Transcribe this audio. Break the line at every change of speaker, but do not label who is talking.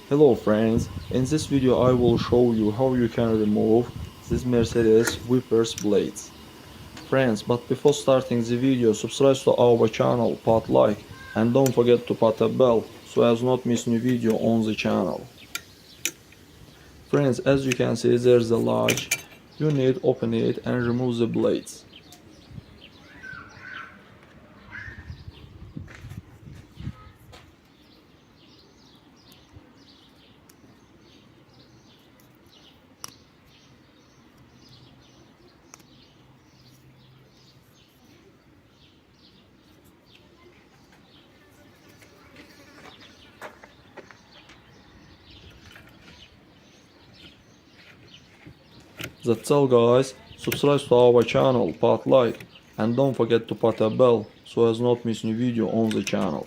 Hello friends, in this video I will show you how you can remove this Mercedes wipers blades. Friends, but before starting the video, subscribe to our channel, put like and don't forget to put a bell so as not miss new video on the channel. Friends, as you can see there's a latch, you need open it and remove the blades. That's all guys, subscribe to our channel, put like and don't forget to put a bell so as not miss new video on the channel.